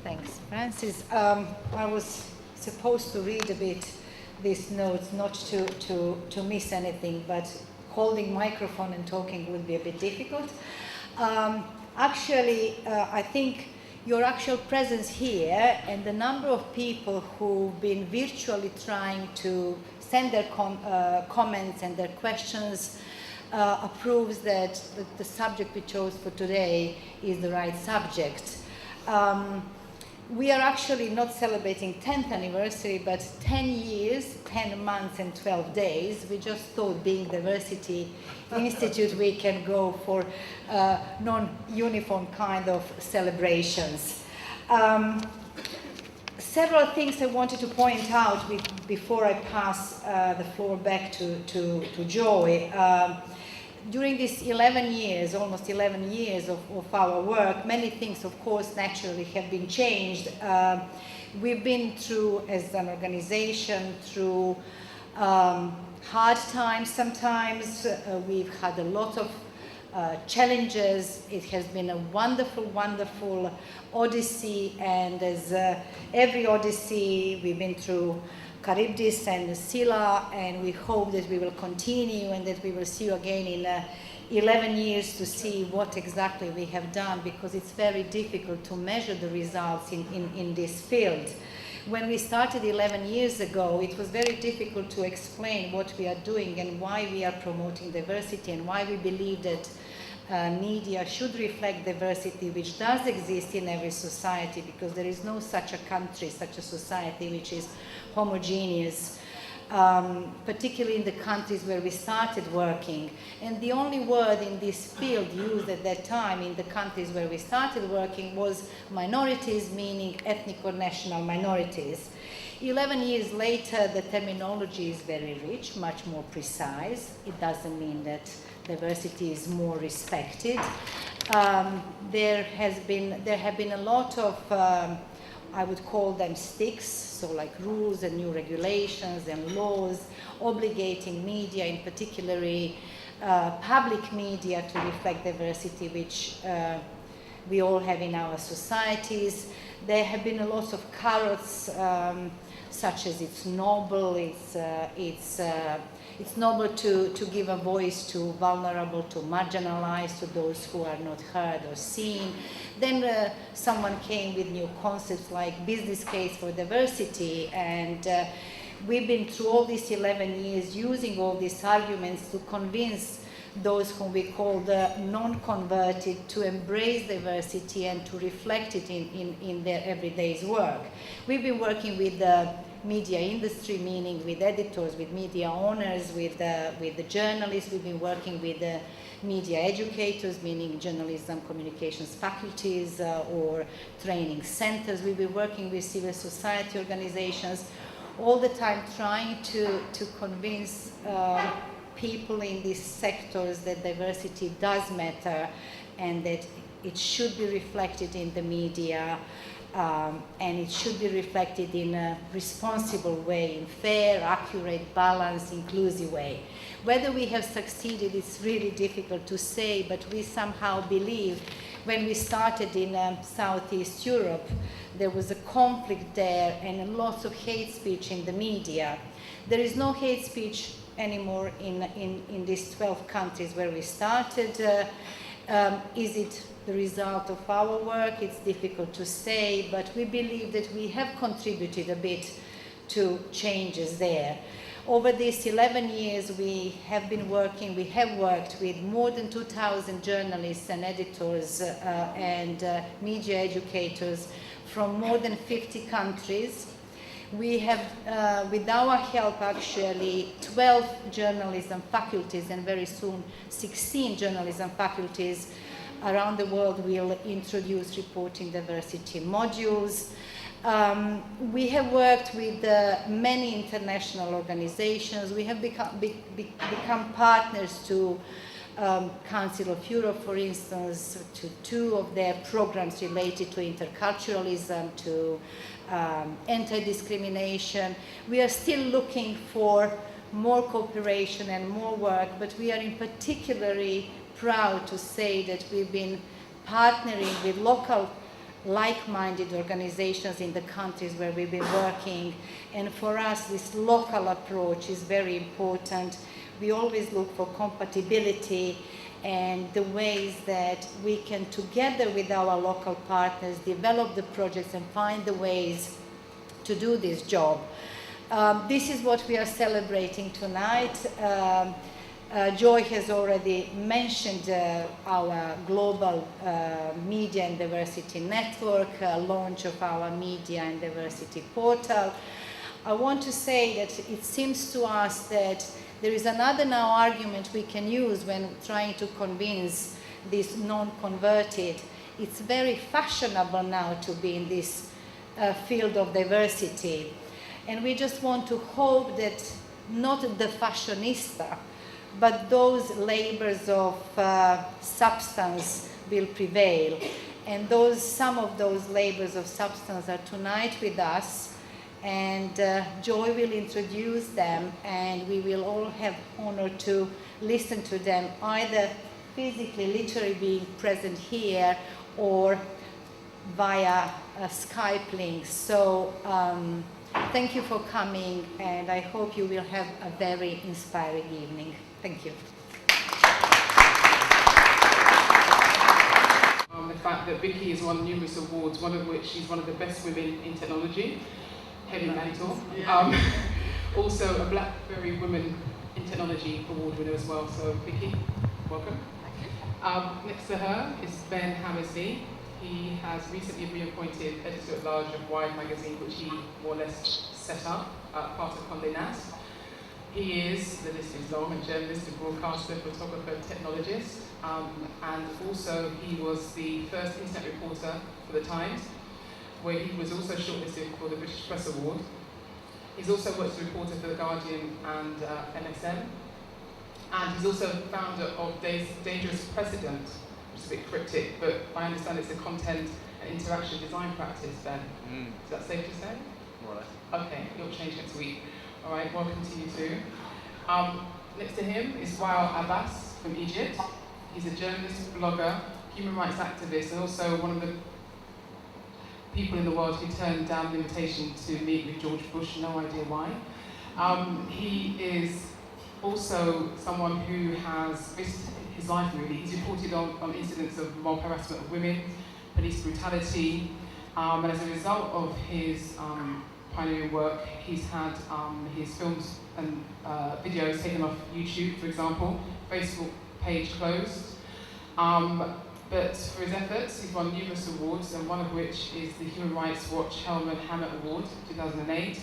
Thanks, Francis. I was supposed to read a bit these notes, not to miss anything, but holding microphone and talking would be a bit difficult. I think your actual presence here and the number of people who've been virtually trying to send their comments and their questions proves that the subject we chose for today is the right subject. We are actually not celebrating 10th anniversary, but 10 years, 10 months and 12 days. We just thought, being Diversity Institute, we can go for non-uniform kind of celebrations. Several things I wanted to point out before I pass the floor back to Joy. During these 11 years, almost 11 years of our work, many things, of course, naturally have been changed. We've been through, as an organization, through hard times sometimes. We've had a lot of challenges. It has been a wonderful, wonderful odyssey, and as every odyssey, we've been through Charybdis and Scylla, and we hope that we will continue and that we will see you again in 11 years to see what exactly we have done, because it's very difficult to measure the results in this field. When we started 11 years ago, it was very difficult to explain what we are doing and why we are promoting diversity and why we believe that media should reflect diversity, which does exist in every society, because there is no such a country, such a society which is homogeneous, particularly in the countries where we started working. And the only word in this field used at that time in the countries where we started working was minorities, meaning ethnic or national minorities. 11 years later, the terminology is very rich, much more precise. It doesn't mean that diversity is more respected. There have been a lot of I would call them sticks, so like rules and new regulations and laws obligating media, in particularly public media, to reflect diversity, which we all have in our societies. There have been a lot of carrots, such as it's noble, it's noble to give a voice to vulnerable, to marginalized, to those who are not heard or seen. Then someone came with new concepts like business case for diversity, and we've been through all these 11 years using all these arguments to convince those whom we call the non-converted to embrace diversity and to reflect it in their everyday work. We've been working with the media industry, meaning with editors, with media owners, with the journalists. We've been working with the media educators, meaning journalism communications faculties or training centers. We've been working with civil society organizations, all the time trying to convince people in these sectors that diversity does matter and that it should be reflected in the media, and it should be reflected in a responsible way, in fair, accurate, balanced, inclusive way. Whether we have succeeded is really difficult to say, but we somehow believe when we started in Southeast Europe, there was a conflict there and lots of hate speech in the media. There is no hate speech anymore in these 12 countries where we started. Is it the result of our work? It's difficult to say, but we believe that we have contributed a bit to changes there. Over these 11 years, we have worked with more than 2,000 journalists and editors and media educators from more than 50 countries. We have, with our help, actually 12 journalism faculties, and very soon 16 journalism faculties around the world will introduce reporting diversity modules. We have worked with many international organizations. We have become partners to Council of Europe, for instance, to 2 of their programs related to interculturalism, to anti-discrimination. We are still looking for more cooperation and more work, but we are in particularly proud to say that we've been partnering with local like-minded organizations in the countries where we've been working. And for us, this local approach is very important. We always look for compatibility and the ways that we can, together with our local partners, develop the projects and find the ways to do this job. This is what we are celebrating tonight. Joy has already mentioned our global media and diversity network, launch of our media and diversity portal. I want to say that it seems to us that there is another now argument we can use when trying to convince these non-converted. It's very fashionable now to be in this field of diversity. And we just want to hope that not the fashionista, but those labors of substance will prevail. And some of those labors of substance are tonight with us, and Joy will introduce them, and we will all have honor to listen to them, either physically, literally being present here, or via a Skype link. So thank you for coming, and I hope you will have a very inspiring evening. Thank you. The fact that Vicky has won numerous awards, one of which she's one of the best women in technology, heavy mentor. Also a Blackberry Women in Technology award winner as well. So Vicky, welcome. Thank you. Next to her is Ben Hammersley. He has recently been appointed editor-at-large of Wired magazine, which he more or less set up, part of Condé Nast. He is, the list is long, a journalist, a broadcaster, photographer, technologist, and also he was the first internet reporter for the Times, where he was also shortlisted for the British Press Award. He's also worked as a reporter for The Guardian and MSN, and he's also founder of Dangerous Precedent, which is a bit cryptic, but I understand it's a content and interaction design practice, Ben. Is that safe to say? More or less. Okay, you'll change next week. All right, welcome to you too. Next to him is Wael Abbas from Egypt. He's a journalist, blogger, human rights activist, and also one of the people in the world who turned down the invitation to meet with George Bush, no idea why. He is also someone who has risked his life really. He's reported on incidents of mob harassment of women, police brutality, and as a result of his pioneering work, he's had his films and videos taken off YouTube, for example, Facebook page closed. But for his efforts, he's won numerous awards, and one of which is the Human Rights Watch Helmut Hammett Award, 2008,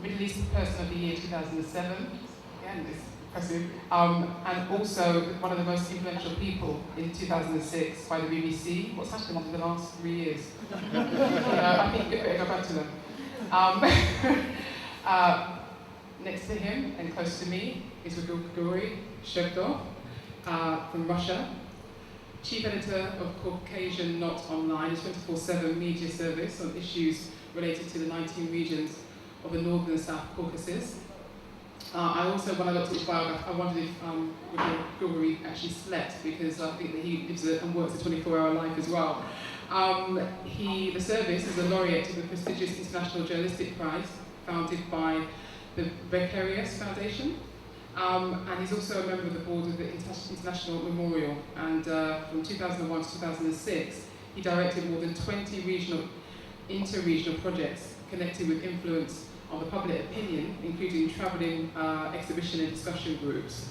Middle East Person of the Year, 2007, again, it's impressive, and also one of the most influential people in 2006 by the BBC. What's happened in the last 3 years? I think we better go back to them. Next to him, and close to me, is Grigory Shevdov from Russia, Chief Editor of Caucasian Not Online, a 24/7 media service on issues related to the 19 regions of the Northern and South Caucasus. I also, when I looked at his biography, I wondered if Grigory actually slept, because I think that he lives and works a 24-hour life as well. The service is a laureate of the prestigious International Journalistic Prize, founded by the Vicarious Foundation. And he's also a member of the board of the International Memorial. And from 2001 to 2006, he directed more than 20 inter-regional projects connected with influence on the public opinion, including travelling exhibition and discussion groups.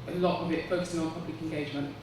A lot of it focusing on public engagement.